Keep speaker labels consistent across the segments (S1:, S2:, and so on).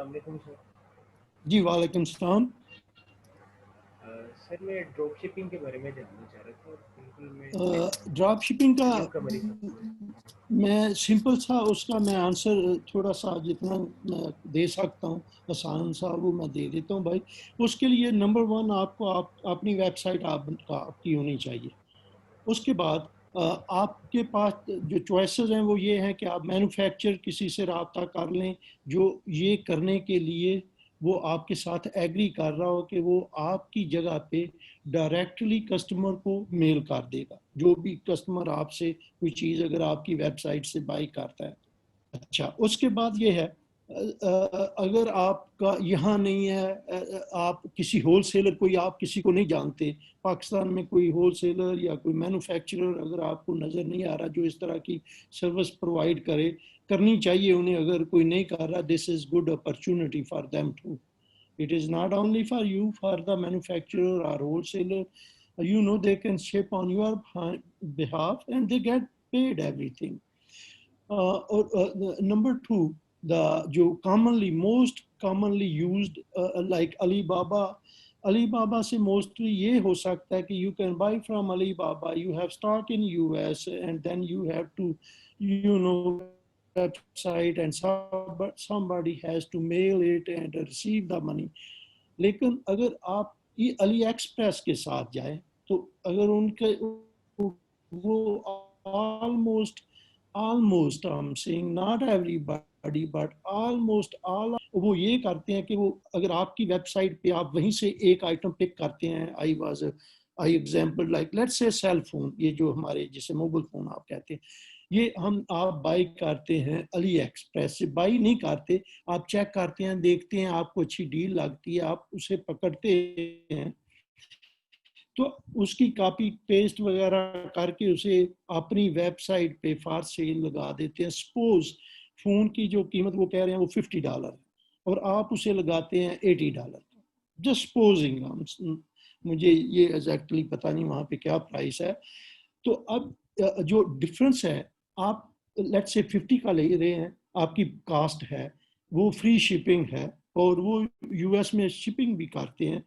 S1: अस्सलाम वालेकुम सर।
S2: जी वालेकुम सलाम।
S1: सर मैं ड्रॉप शिपिंग के बारे में जानना चाह रहा था और बिल्कुल मैं
S2: ड्रॉप शिपिंग का
S1: न्यू कमर ही समझूँ।
S2: मैं सिंपल सा उसका मैं आंसर थोड़ा सा जितना मैं दे सकता हूँ आसान सा वो मैं दे देता हूँ भाई। उसके लिए नंबर वन आपको अपनी वेबसाइट आपकी होनी चाहिए। उसके बाद आपके पास जो चॉइसेस हैं वो ये हैं कि आप मैन्युफैक्चर किसी से रब्ता कर लें जो ये करने के लिए वो आपके साथ एग्री कर रहा हो कि वो आपकी जगह पे डायरेक्टली कस्टमर को मेल कर देगा। जो भी कस्टमर आपसे कोई चीज़ अगर आपकी वेबसाइट से बाई करता है। अच्छा, उसके बाद ये है अगर आपका यहाँ नहीं है, आप किसी होलसेलर कोई आप किसी को नहीं जानते, पाकिस्तान में कोई होलसेलर या कोई मैन्युफैक्चरर अगर आपको नज़र नहीं आ रहा जो इस तरह की सर्विस प्रोवाइड करे, करनी चाहिए उन्हें। अगर कोई नहीं कर रहा, this is good opportunity for them to. It is not only for you, for the manufacturer or wholesaler. You know, they can ship on your behalf and they get paid everything. Number two, the जो commonly most commonly used like Alibaba से mostly ये हो सकता है कि you can buy from Alibaba, you have stock in US and then you have to website and somebody has to mail it and receive the money. लेकिन अगर आप ये अली एक्सप्रेस के साथ जाए तो अगर उनके वो almost I'm saying not everybody but almost all वो ये करते हैं कि वो अगर आपकी वेबसाइट पे आप वहीं से एक आइटम पिक करते हैं। I example like let's say cell phone, ये जो हमारे जिसे मोबाइल फोन आप कहते हैं, ये आप बाई करते हैं अली एक्सप्रेस से। बाई नहीं करते, आप चेक करते हैं, देखते हैं, आपको अच्छी डील लगती है, आप उसे पकड़ते हैं तो उसकी कॉपी पेस्ट वगैरह करके उसे अपनी वेबसाइट पे फॉर सेल लगा देते हैं। सपोज फोन की जो कीमत वो कह रहे हैं वो $50 है और आप उसे लगाते हैं $80। जस्ट सपोजिंग, मुझे ये एग्जैक्टली पता नहीं वहाँ पे क्या प्राइस है। तो अब जो डिफरेंस है, आप लेट्स से 50 का ले रहे हैं, आपकी कास्ट है, वो फ्री शिपिंग है और वो यूएस में शिपिंग भी करते हैं।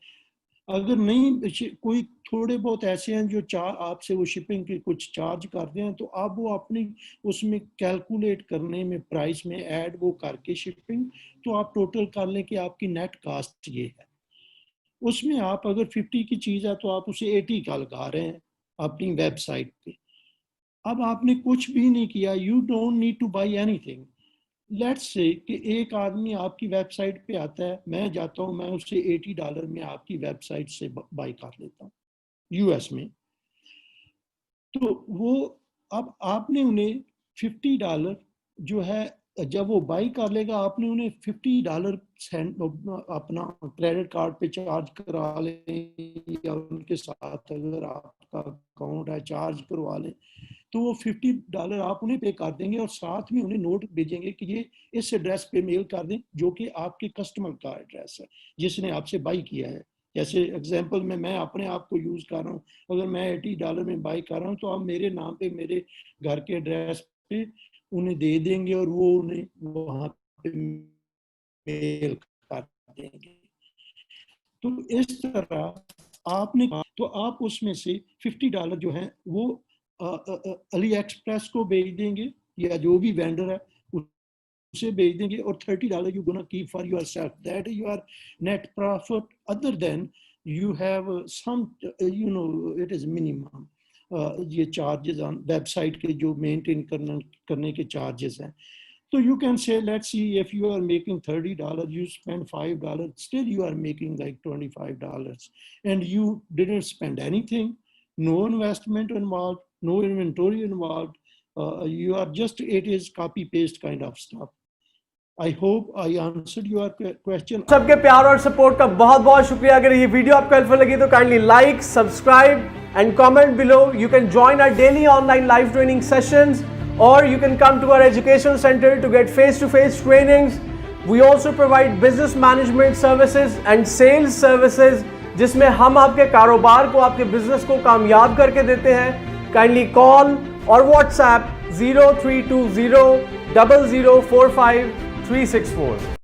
S2: अगर नहीं कोई थोड़े बहुत ऐसे हैं जो आपसे वो शिपिंग के कुछ चार्ज करते हैं तो आप वो अपनी उसमें कैलकुलेट करने में प्राइस में ऐड वो करके शिपिंग तो आप टोटल कर लें कि आपकी नेट कास्ट ये है। उसमें आप अगर 50 की चीज़ है तो आप उसे 80 का लगा रहे हैं अपनी वेबसाइट पे। अब आपने कुछ भी नहीं किया, you don't need two by anything. Let's say कि एक आदमी आपकी वेबसाइट पे आता है, मैं जाता हूँ, मैं उससे $80 में आपकी वेबसाइट से बाई कर लेता हूँ यूएस में। तो वो अब आपने उन्हें $50 जो है जब वो बाई कर लेगा आपने उन्हें $50 अपना क्रेडिट कार्ड पे चार्ज करा लें या उनके साथ अगर आपका अकाउंट है चार्ज करवा लें तो वो $50 आप उन्हें पे कर देंगे और साथ में उन्हें नोट भेजेंगे कि ये इस एड्रेस पे मेल कर दें जो कि आपके कस्टमर का एड्रेस है जिसने आपसे बाई किया है। जैसे एग्जांपल में मैं अपने आप को यूज़ कर रहा हूँ, अगर मैं $80 में बाई कर रहा हूँ तो आप मेरे नाम पे मेरे घर के एड्रेस पे उन्हें दे देंगे और वो उन्हें वहाँ पे मेल कर देंगे। तो इस तरह आपने तो आप उसमें से $50 जो है वो अली एक्सप्रेस को भेज देंगे या जो भी वेंडर है उसे भेज देंगे और $30 you gonna keep for yourself, that is your net profit. Other than you have some it is minimum ये चार्जेस ऑन वेबसाइट के जो मेंटेन करने के चार्जेस हैं। So you can say, let's see, if you are making $30, you spend $5, still you are making like $25 and you didn't spend anything, no investment involved, no inventory involved. You are just, it is copy paste kind of stuff. I hope I answered your question.
S3: सबके प्यार और support का बहुत बहुत शुक्रिया। अगर ये video आपको हेल्पफुल लगी तो kindly like, subscribe and comment below. You can join our daily online live training sessions or you can come to our education center to get face-to-face trainings. We also provide business management services and sales services जिसमें हम आपके कारोबार को, आपके business को कामयाब करके देते हैं। काइंडली कॉल और व्हाट्सएप 0320 0045 364।